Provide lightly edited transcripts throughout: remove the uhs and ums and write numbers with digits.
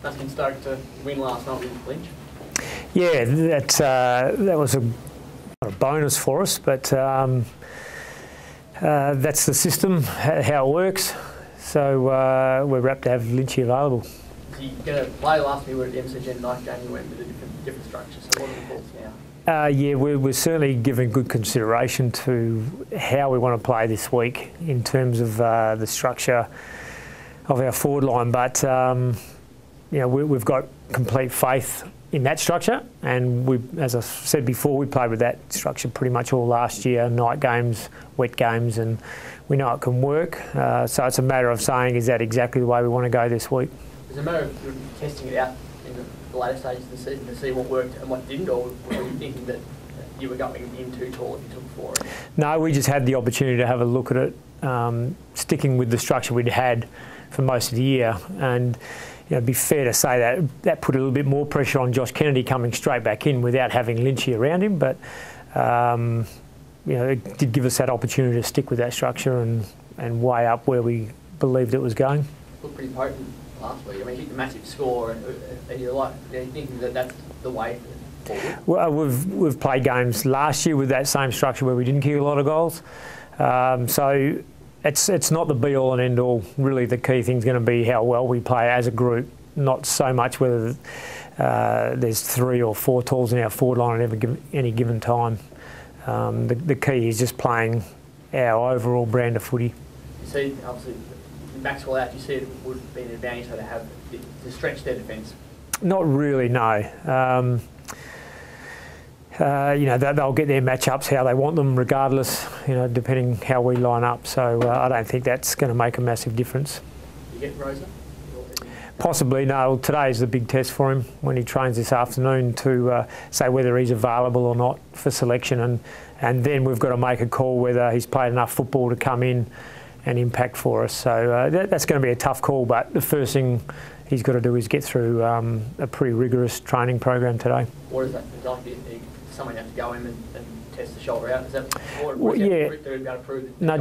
Must have been stoked to win last night with Lynch. Yeah, that was not a bonus for us, but that's the system, how it works. So we're rapt to have Lynchy available. So you're going to play last week at the MCG night game, you went with a different structure. So what are the thoughts now? Yeah, we're certainly giving good consideration to how we want to play this week in terms of the structure of our forward line. But we've got complete faith in that structure, and as I said before, we played with that structure pretty much all last year, night games, wet games, and we know it can work. So it's a matter of saying, is that exactly the way we want to go this week? Is it a matter of testing it out in the later stages of the season to see what worked and what didn't, or were you thinking that you were going in too tall if you took forward? No, we just had the opportunity to have a look at it, sticking with the structure we'd had for most of the year, and it'd be fair to say that put a little bit more pressure on Josh Kennedy coming straight back in without having Lynchy around him, but it did give us that opportunity to stick with that structure and weigh up where we believed it was going. It looked pretty potent last week. I mean, you hit the massive score, and you're thinking that that's the way forward? Well, we've played games last year with that same structure where we didn't kick a lot of goals. So it's not the be-all and end-all. Really, the key thing's going to be how well we play as a group, not so much whether there's 3 or 4 tools in our forward line at any given time. The key is just playing our overall brand of footy. You see, obviously, Maxwell out, you see it would be an advantage to have to stretch their defence? Not really, no. They'll get their matchups how they want them regardless, depending how we line up. So I don't think that's going to make a massive difference. You get Rosa? Possibly, no. Today's the big test for him when he trains this afternoon to say whether he's available or not for selection, and then we've got to make a call whether he's played enough football to come in and impact for us. So that's going to be a tough call, but the first thing he's got to do is get through a pretty rigorous training program today. What is that? Like someone have to go in and test the shoulder out? Is that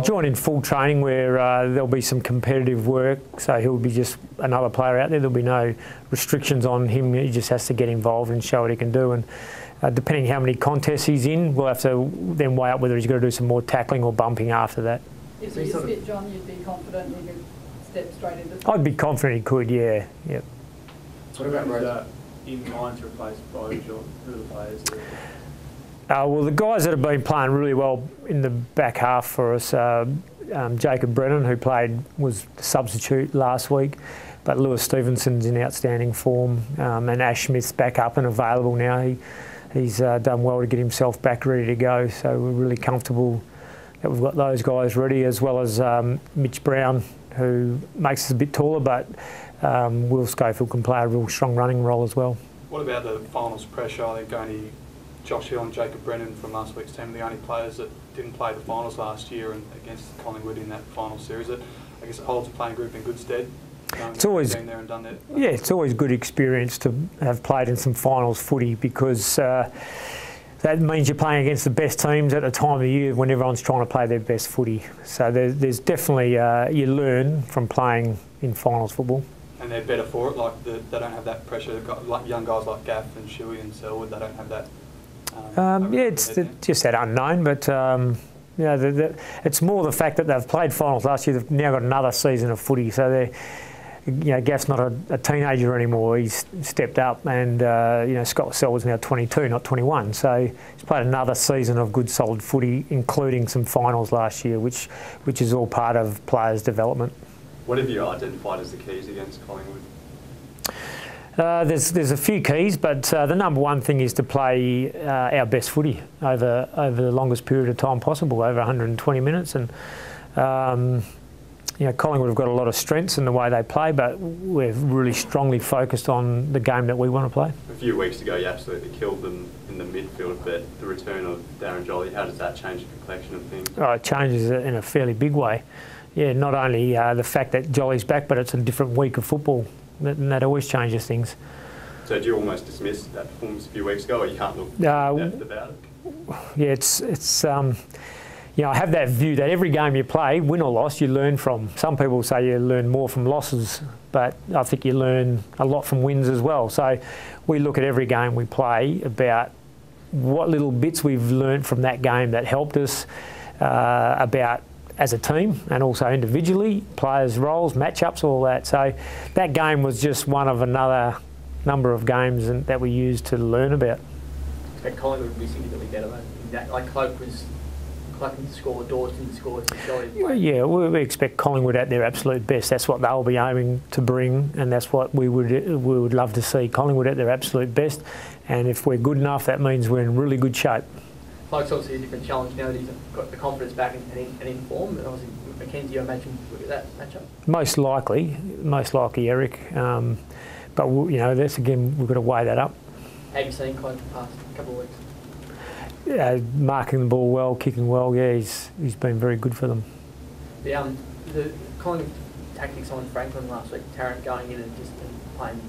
join in full training where there'll be some competitive work, so he'll be just another player out there. There'll be no restrictions on him. He just has to get involved and show what he can do. And depending how many contests he's in, we'll have to then weigh up whether he's got to do some more tackling or bumping after that. If he's fit, John, you'd be confident he could step straight into. I'd be confident he could, yeah. Yep. What about Rosa in mind to replace Boge, or who are the players there? Well, the guys that have been playing really well in the back half for us, Jacob Brennan, who was the substitute last week, but Lewis Stevenson's in outstanding form, and Ash Smith's back up and available now. He's done well to get himself back ready to go, so we're really comfortable that we've got those guys ready, as well as Mitch Brown, who makes us a bit taller, but Will Schofield can play a real strong running role as well. What about the finals pressure? I think only Josh Hill and Jacob Brennan from last week's team are the only players that didn't play the finals last year and against Collingwood in that final series. I guess it holds the playing group in good stead. It's always been there and done that. Yeah, it's always good experience to have played in some finals footy, because that means you're playing against the best teams at a time of the year when everyone's trying to play their best footy. So there's definitely you learn from playing in finals football. And they're better for it. Like they don't have that pressure. They've got like young guys like Gaff and Shuey and Selwood. They don't have that. It's just that unknown, but it's more the fact that they've played finals last year. They've now got another season of footy, so Gaff's not a teenager anymore. He's stepped up, and Scott Selwood's now 22, not 21. So he's played another season of good, solid footy, including some finals last year, which is all part of players' development. What have you identified as the keys against Collingwood? There's a few keys, but the number one thing is to play our best footy over the longest period of time possible, over 120 minutes. And Collingwood have got a lot of strengths in the way they play, but we're really strongly focused on the game that we want to play. A few weeks ago, you absolutely killed them in the midfield, but the return of Darren Jolly, how does that change the complexion of things? Oh, it changes it in a fairly big way. Yeah, not only the fact that Jolly's back, but it's a different week of football. And that always changes things. So do you almost dismiss that performance a few weeks ago, or you can't look in depth about it? Yeah, it's I have that view that every game you play, win or loss, you learn from. Some people say you learn more from losses, but I think you learn a lot from wins as well. So we look at every game we play about what little bits we've learned from that game that helped us, about as a team and also individually, players' roles, matchups, all that. So that game was just one of another number of games that we used to learn about. Expect Collingwood would be significantly better, mate. Like Cloak didn't score, Dawes didn't score. Yeah, we expect Collingwood at their absolute best. That's what they'll be aiming to bring, and that's what we would love to see. Collingwood at their absolute best, and if we're good enough, that means we're in really good shape. Cloak's obviously a different challenge now that he's got the confidence back and in form. And obviously, Mackenzie, I imagine, look at that matchup. Most likely Eric. But you know, that's again, we've got to weigh that up. How have you seen Cloak the past couple of weeks? Marking the ball well, kicking well. Yeah, he's been very good for them. The Collingwood tactics on Franklin last week, Tarrant going in and playing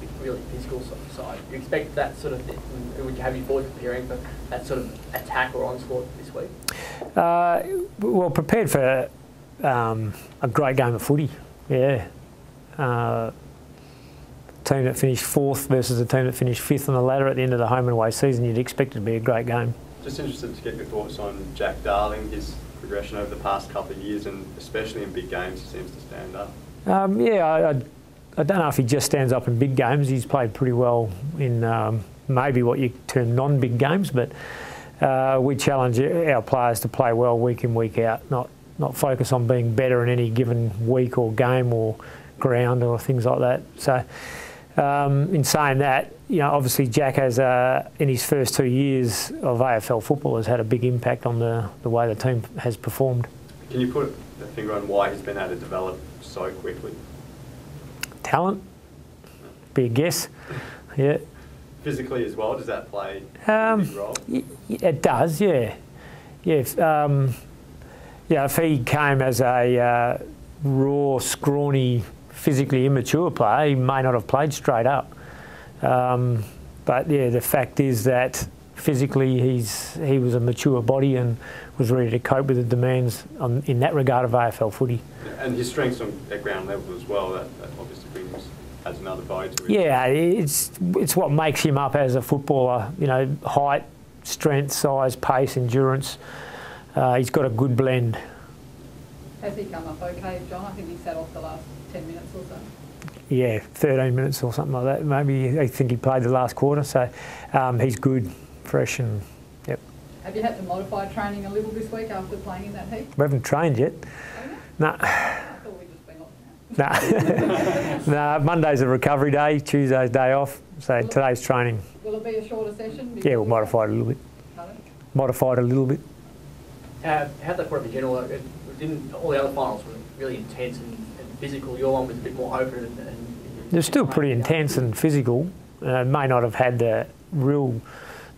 the really physical side. Do you expect that sort of thing? Would you have your boys preparing for that sort of attack or onslaught this week? Well, prepared for a great game of footy. Yeah. Team that finished 4th versus a team that finished 5th on the ladder at the end of the home and away season, you'd expect it to be a great game. Just interested to get your thoughts on Jack Darling, his progression over the past couple of years, and especially in big games, he seems to stand up. Yeah, I don't know if he just stands up in big games. He's played pretty well in maybe what you term non-big games, but we challenge our players to play well week in, week out, not focus on being better in any given week or game or ground or things like that. So. In saying that, you know, obviously Jack has, in his first 2 years of AFL football, has had a big impact on the way the team has performed. Can you put a finger on why he's been able to develop so quickly? Talent, be a guess. Yeah. Physically as well, does that play a big role? It does, yeah. Yeah. If he came as a raw, scrawny, physically immature player, he may not have played straight up. But yeah, the fact is that physically he was a mature body and was ready to cope with the demands in that regard of AFL footy. And his strengths at ground level as well, that obviously adds another body to it. Yeah, it's what makes him up as a footballer. You know, height, strength, size, pace, endurance. He's got a good blend. Has he come up okay, John? I think he sat off the last 10 minutes or so. Yeah, 13 minutes or something like that. Maybe I think he played the last quarter, so he's good, fresh, and yep. Have you had to modify training a little this week after playing in that heat? We haven't trained yet. No. I thought we'd just been off now. No, Monday's a recovery day, Tuesday's day off, so today's training. Will it be a shorter session? Yeah, we'll modify it a little bit. Pardon? Modify it a little bit. How'd that work in general? Didn't all the other finals were really intense and physical? Your one was a bit more open and they're still pretty intense and physical. May not have had the real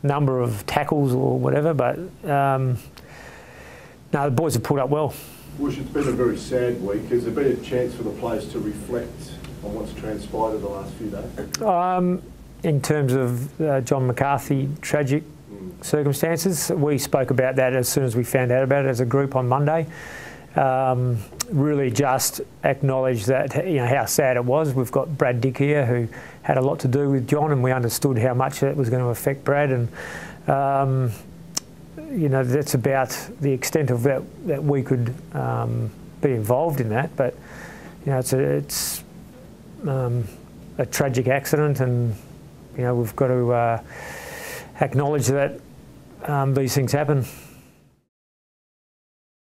number of tackles or whatever, but no, the boys have pulled up well. Woosha, it's been a very sad week. Has there been a chance for the players to reflect on what's transpired in the last few days? In terms of John McCarthy, tragic circumstances, we spoke about that as soon as we found out about it as a group on Monday. Really just acknowledge that, you know, how sad it was. We've got Brad Dick here who had a lot to do with John, and we understood how much it was going to affect Brad, and you know, that's about the extent of that we could be involved in that. But you know, it's a tragic accident, and you know, we've got to acknowledge that these things happen.